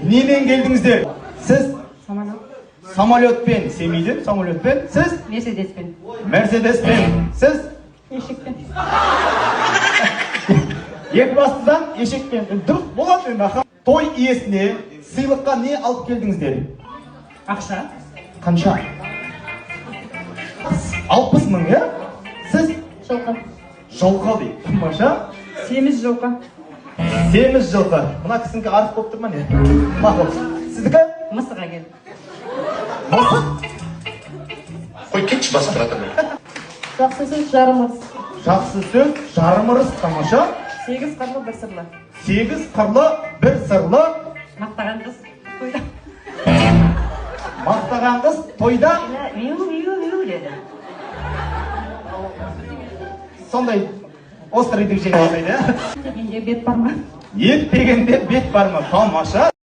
Немен келдіңіздер? Сіз Самолет. самолетпен, Семейден самолетпен, сіз Мерседеспен. Мерседеспен, сіз Ешекпен. Екібастыдан ешекпен. Дұрыс болады енді аха. Той иесіне сыйлыққа не алып келдіңіздер? Ақша. Қанша? 60 мың, иә? Сіз Жылқы. жылқы дейді. Тамаша. Семіз жылқы. Семіз жылқы. Мына кісінікі арық болып тұр ма не? Мақұл. Сіздікі? Мысыға келді. Мысық. Қой кетші басып тұратырмын. Жақсы сөз жарымыз. Жақсы сөз, жарым ырыс. Тамаша. 8 қырлы бір сырлы. 8 қырлы, бір сырлы. Мақтаған қыз тойда. Мақтаған қыз тойда. Миу деді. Сондай острый деп жеңе алмайды, иә? Дегенде бет бар ма? Ет дегенде бет бар ма? Тамаша.